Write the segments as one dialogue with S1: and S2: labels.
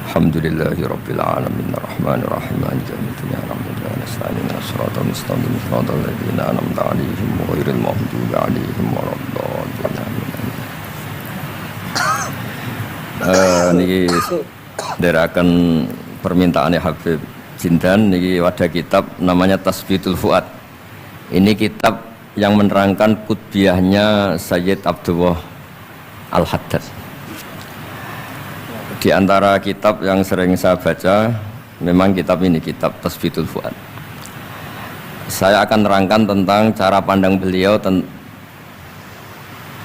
S1: Alhamdulillahirabbil alamin arrahmanir rahim maliki yaumiddin na'budu wa nasta'inu ihdinas siratal mustaqim siratal ladzina an'amta 'alaihim ghairil maghdubi 'alaihim waladdallin. Niki nderaken permintaane Habib Jindan niki ada kitab namanya Tasbitul Fuad. Ini kitab yang menerangkan kutbiyahnya Sayyid Abdullah Al-Haddad. Di antara kitab yang sering saya baca memang kitab ini, kitab Tasbitul Fuad. Saya akan nerangkan tentang cara pandang beliau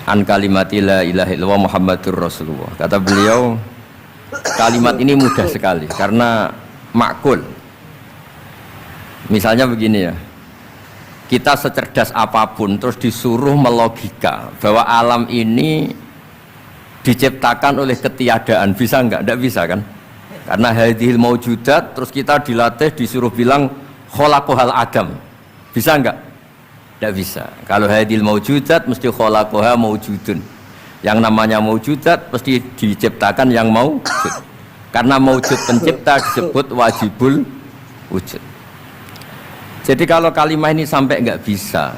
S1: an kalimati la ilaha illallah Muhammadur Rasulullah. Kata beliau, kalimat ini mudah sekali karena makul. Misalnya begini ya, kita secerdas apapun terus disuruh melogika bahwa alam ini diciptakan oleh ketiadaan, bisa enggak? Enggak bisa kan? Karena hadhil maujudat, terus kita dilatih disuruh bilang khalaqahal adam, bisa enggak? Enggak bisa. Kalau hadhil maujudat mesti khalaqaha maujudun. Yang namanya maujudat mesti diciptakan yang maujud. Karena maujud pencipta disebut wajibul wujud. Jadi kalau kalimat ini sampai enggak bisa,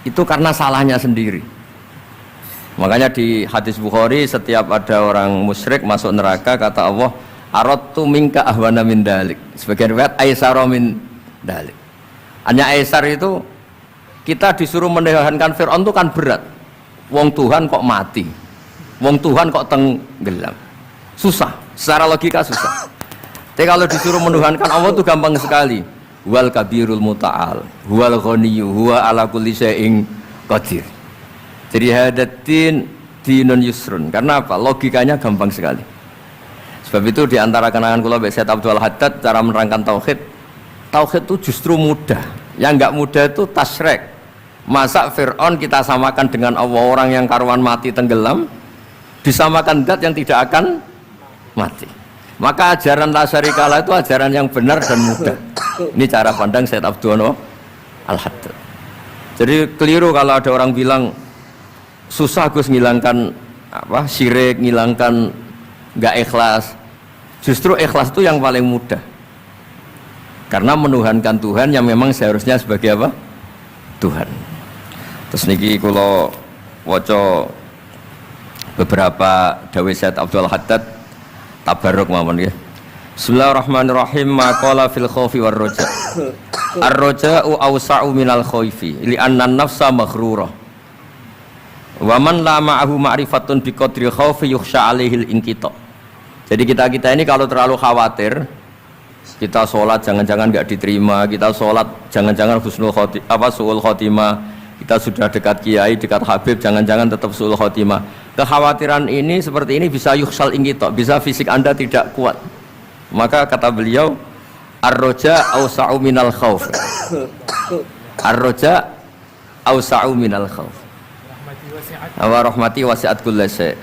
S1: itu karena salahnya sendiri. Makanya di hadis Bukhari setiap ada orang musyrik masuk neraka kata Allah, aradtu minka ahwana min dalik. Sebagian riwayat aisara min dalik. Hanya aisar itu kita disuruh menahankan Fir'aun itu kan berat. Wong Tuhan kok mati, wong Tuhan kok tenggelam, susah. Secara logika susah. Tapi kalau disuruh menuhankan Allah itu gampang sekali. Wal kabirul muta'al, huwal ghaniyyu, huwa ala kulli syai'in qadir. Jadi hadatin dinun yusrun. Karena apa? Logikanya gampang sekali. Sebab itu di antara kenangan kula Mbak Sayyid Abdul Haddad cara menerangkan tauhid. Tauhid itu justru mudah. Yang enggak mudah itu tasyrik. Masa Fir'aun kita samakan dengan Allah, orang yang karuan mati tenggelam disamakan zat yang tidak akan mati. Maka ajaran la syarikalah itu ajaran yang benar dan mudah. Ini cara pandang Sayyid Abdullah Al-Haddad. Jadi keliru kalau ada orang bilang susah Gus ngilangkan apa syirik, ngilangkan nggak ikhlas. Justru ikhlas itu yang paling mudah. Karena menuhankan Tuhan yang memang seharusnya sebagai apa? Tuhan. Terus niki kula waca beberapa dawuh Sayyid Abdul Haddad tabarruk mawon nggih. Bismillahirrahmanirrahim. Maqala fil khaufi war raja. Ar-raja'u awsa'u minal khaufi li'anna an-nafsa maghrurah. Wa man la ma'ahu ma'rifatun biqadri khaufi yukhsha 'alaihi al-inqita. Jadi kita ini kalau terlalu khawatir, kita sholat jangan-jangan enggak diterima, kita sholat jangan-jangan husnul khotimah, apa suul khotimah, kita sudah dekat kiai, dekat habib, jangan-jangan tetap suul khotimah. Kekhawatiran ini seperti ini bisa yukhsal inqita, bisa fisik Anda tidak kuat. Maka kata beliau, ar-raja awsa'u minal khauf. Ar-raja awsa'u minal khauf. Wa rahmati wasi'at kulli syai'.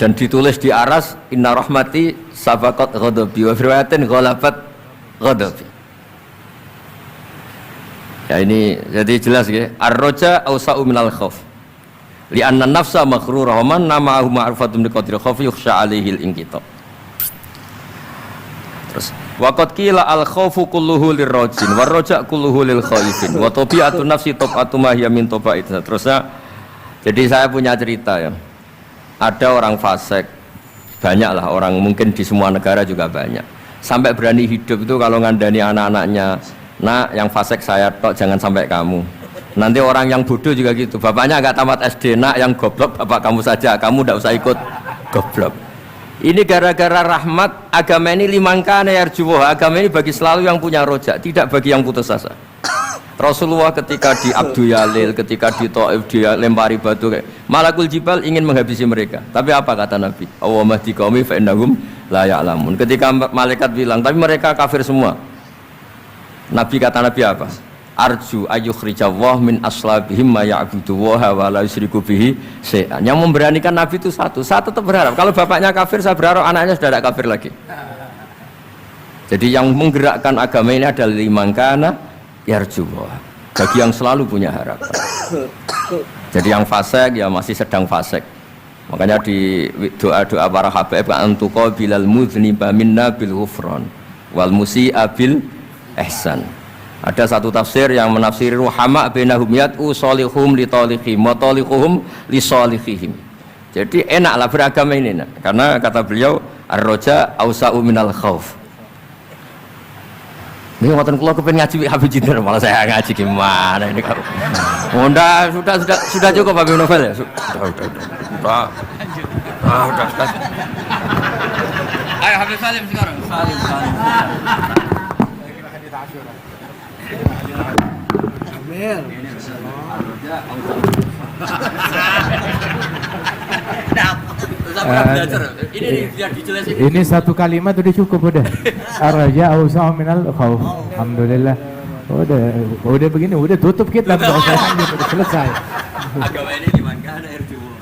S1: Dan ditulis di aras, inna rahmati sabaqat ghadabi wa riwayatin ghalabat ghadabi. Ya ini jadi jelas ya. Ar-raja awsa'u minal khauf. Li'anna nafsa maghrurah wa man nama'ahu ma'rifatun biqadri khaufi yukhsha 'alaihi al-inqita. Terus waqad qila al-khaufu kulluhu lirrajin war raja kulluhu lil khaifin wa tabi'atun nafsi tab'atu ma hiya min taba'id. Terusnya jadi saya punya cerita ya. Ada orang fasik, banyaklah orang, mungkin di semua negara juga banyak. Sampai berani hidup itu kalau ngandani anak-anaknya, nak yang fasik saya tok, jangan sampai kamu. Nanti orang yang bodoh juga gitu, bapaknya agak tamat SD, nak yang goblok bapak kamu saja, kamu tidak usah ikut goblok. Ini gara-gara rahmat agama ini limangkana yarjuwah, agama ini bagi selalu yang punya rojak, tidak bagi yang putus asa. Rasulullah ketika di Abdul Yalil, ketika di Taif dia lempari batu, Malakul Jibal ingin menghabisi mereka. Tapi apa kata Nabi? Allahumma hdi qaumi fa innahum la ya'lamun. Ketika malaikat bilang, tapi mereka kafir semua. Nabi kata Nabi apa? Arju ayyukhrijawah min aslabihim ma ya'budu wa la yusyriku bihi syai'an. Yang memberanikan Nabi itu satu. Saya tetap berharap kalau bapaknya kafir, saya berharap anaknya sudah tidak kafir lagi. Jadi yang menggerakkan agama ini adalah limangkana yarjuwah, bagi yang selalu punya harapan. Jadi yang fasik ya masih sedang fasik, Makanya di doa-doa para habaib antuqa bilal mudhniba minna bil ghufran wal musi'a bil ihsan. Ada satu tafsir yang menafsiri ruhama bainahum yat'u salihum li taliqihim wa taliquhum li salihihim. Jadi enaklah beragama ini nak. Karena kata beliau ar-raja ausa'u minal khauf. Ini ngoten kula kepen ngaji Habib Jinten malah saya ngaji gimana ini kalau. Oh, sudah cukup Habib Novel ya. Sudah. Ayo Habib Salim sekarang. Salim.
S2: Ini satu kalimat udah cukup udah. Ar-raja awsa'u minal khauf. Alhamdulillah. Udah begini, udah tutup kita enggak usah lanjut, udah selesai.
S1: Agama ini liman kana yarjullah.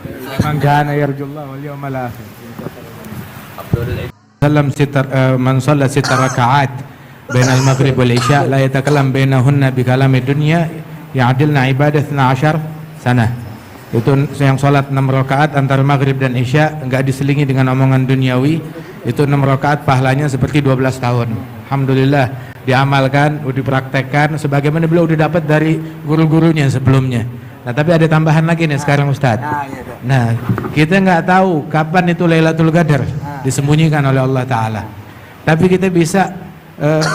S2: Man kana yarjullah wal yawmal akhir. Salam sitar man shalla sitar raka'at bainal maghrib wal isya la yatakallam bainahunna bi kalami dunya ya'dilna ibadah 12 sana. Itu yang sholat 6 rakaat antara maghrib dan isya enggak diselingi dengan omongan duniawi, itu 6 rakaat pahalanya seperti 12 tahun. Alhamdulillah diamalkan, dipraktekkan sebagaimana beliau udah dapat dari guru-gurunya sebelumnya. Nah tapi ada tambahan lagi nih sekarang Ustadz. Nah kita nggak tahu kapan itu Lailatul Qadar disembunyikan oleh Allah Ta'ala. Tapi kita bisa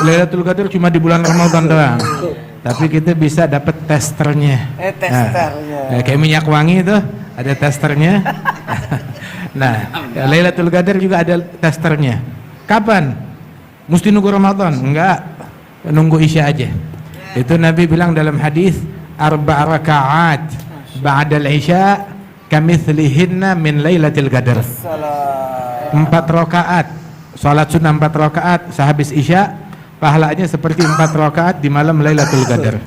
S2: Lailatul Qadar cuma di bulan Ramadan doang. Tapi kita bisa dapat testernya. Nah, kayak minyak wangi itu ada testernya. Nah, Lailatul Qadar juga ada testernya. Kapan? Mesti nunggu Ramadan? Enggak, nunggu Isya aja. Itu Nabi bilang dalam hadis, arba' rakaat ba'dal Isya kamithlihinna min Lailatul Qadar. 4 rakaat, salat sunnah 4 rakaat sehabis Isya, pahalanya seperti 4 rakaat di malam Lailatul Qadar.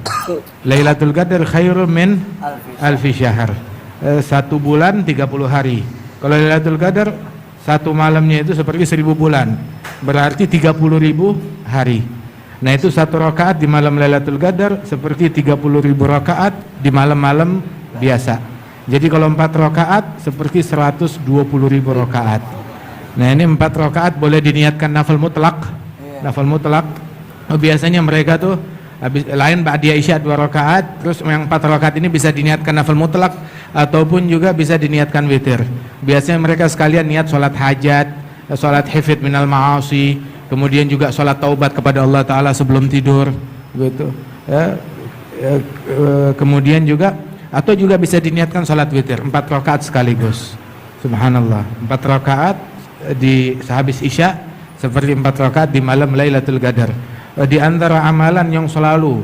S2: Lailatul Qadar khairun min alfi syahr. 1 bulan 30 hari. Kalau Lailatul Qadar satu malamnya itu seperti 1000 bulan. Berarti 30.000 hari. Nah itu 1 rakaat di malam Lailatul Qadar seperti 30.000 rakaat di malam-malam biasa. Jadi kalau 4 rakaat seperti 120.000 rakaat. Nah ini 4 rakaat boleh diniatkan nafil mutlak. Nafil mutlak biasanya mereka tuh habis lain ba'diyah isya 2 rakaat, terus yang 4 rakaat ini bisa diniatkan nafil mutlak ataupun juga bisa diniatkan witir. Biasanya mereka sekalian niat sholat hajat, sholat hifid minal ma'asi, kemudian juga sholat taubat kepada Allah Ta'ala sebelum tidur gitu. Kemudian juga atau juga bisa diniatkan sholat witir 4 rakaat sekaligus. Subhanallah, 4 rakaat di sehabis isya seperti 4 rakaat di malam Lailatul Qadar. Di antara amalan yang selalu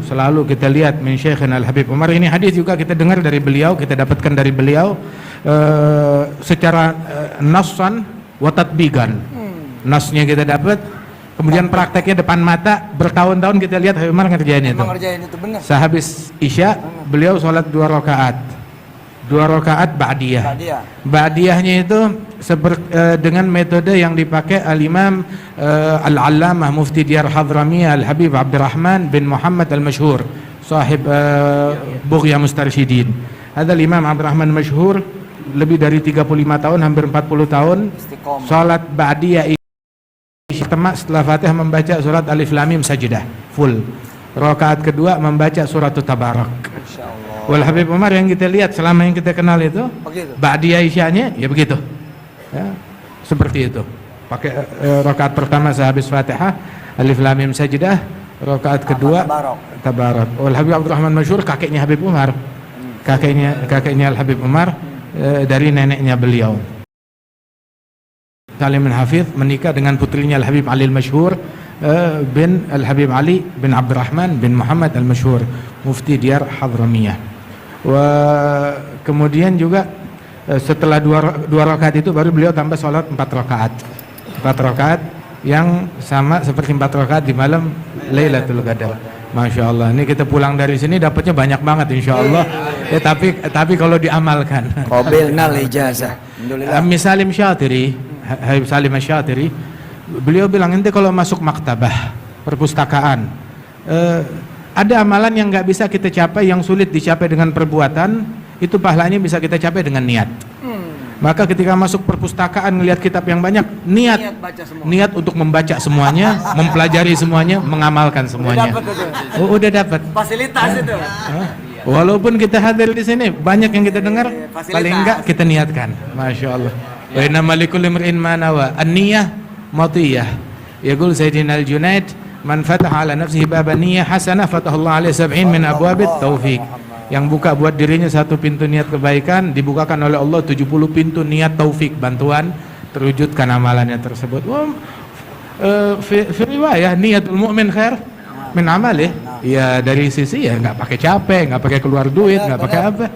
S2: kita lihat min Syekhina Al-Habib Umar, ini hadis juga kita dengar dari beliau, kita dapatkan dari beliau secara nassan wa tatbiqan. Nasnya kita dapat, kemudian prakteknya depan mata, bertahun-tahun kita lihat Habib Umar ngerjain itu.
S3: Benar.
S2: Sehabis isya beliau sholat 2 rakaat. 2 rakaat ba'diyah. Ba'diyahnya itu dengan metode yang dipakai al-Imam Al-Allamah Mufti Diyar Hadramiyah Al-Habib Abdurrahman bin Muhammad Al-Mashhur sahib Bughya Mustarsyidin. Ada Imam Abdurrahman Mashhur lebih dari 35 tahun, hampir 40 tahun salat ba'diyah setelah Fatihah membaca surat Alif Lam Mim Sajdah full. Rakaat kedua membaca surat Tabarak. Wal Habib Umar yang kita lihat selama yang kita kenal itu ba'diyah isyanya ya begitu ya, seperti itu pakai rakaat pertama sehabis Fatihah Alif Lam Mim Sajdah, rakaat kedua Tabarak. Wal Habib Abdurrahman Mashhur kakeknya Habib Umar, kakeknya Al Habib Umar dari neneknya beliau. Salim bin Hafidh menikah dengan putrinya Al Habib Ali Al-Mashhur bin Al Habib Ali bin Abdurrahman bin Muhammad Al-Mashhur Mufti Diyar Hadramiyah. Kemudian juga setelah 2 rakaat itu baru beliau tambah sholat 4 rakaat. 4 rakaat yang sama seperti 4 rakaat di malam Lailatul Qadar. Masya Allah, ini kita pulang dari sini dapatnya banyak banget insya Allah. Tapi kalau diamalkan.
S3: Qabilnal ijazah.
S2: Salim Syatiri, Habib Salim Syatiri, beliau bilang nanti kalau masuk maktabah perpustakaan ada amalan yang nggak bisa kita capai, yang sulit dicapai dengan perbuatan, itu pahalanya bisa kita capai dengan niat. Maka ketika masuk perpustakaan ngelihat kitab yang banyak, niat niat untuk membaca semuanya, mempelajari semuanya, mengamalkan semuanya. Udah dapat.
S3: Fasilitas itu.
S2: Walaupun kita hadir di sini, banyak yang kita dengar, paling enggak kita niatkan. Masya Allah. Wa inna malikul imri'in ma nawa. An-niyah matiyah. Yaqul Sayyidina Al-Junaid, man fataha ala nafsihi baban niyyah hasanah fatahallahu alaihi 70 min abwabit taufiq. Yang buka buat dirinya satu pintu niat kebaikan, dibukakan oleh Allah 70 pintu niat taufik, bantuan terwujudkan amalannya tersebut. Fi riwayah niatul mu'min khair min amalih. Ya dari sisi ya nggak pakai capek, nggak pakai keluar duit, nggak pakai apa.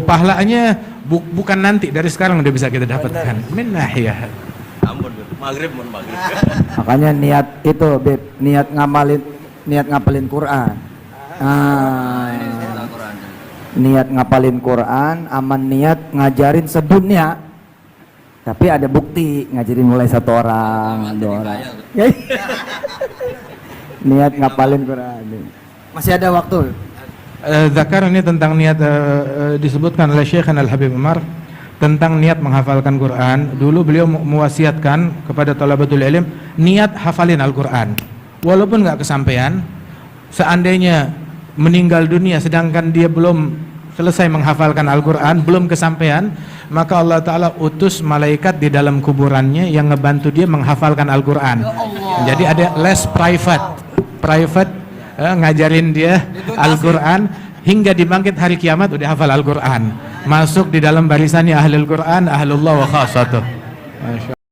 S2: Pahalanya bukan nanti, dari sekarang udah bisa kita dapatkan. Min nahiyah.
S1: Ampun, maghrib.
S3: Makanya niat itu, Beb, niat ngapalin Quran. Niat ngapalin Quran, aman niat ngajarin sedunia. Tapi ada bukti ngajarin mulai 1 orang, 2 orang. Niat ngapalin Quran. Masih ada waktu.
S2: Zakar ini tentang niat, disebutkan oleh Syekh Al-Habib Umar tentang niat menghafalkan Quran. Dulu beliau mewasiatkan kepada talabatul ilm niat hafalin Al-Quran. Walaupun nggak kesampaian, seandainya meninggal dunia sedangkan dia belum selesai menghafalkan Al-Quran, belum kesampaian, maka Allah Ta'ala utus malaikat di dalam kuburannya yang ngebantu dia menghafalkan Al-Quran. Jadi ada les private ngajarin dia Al-Quran hingga dibangkit hari kiamat udah hafal Al-Quran, masuk di dalam barisannya ahlul Quran, ahlullah wa khasatuh.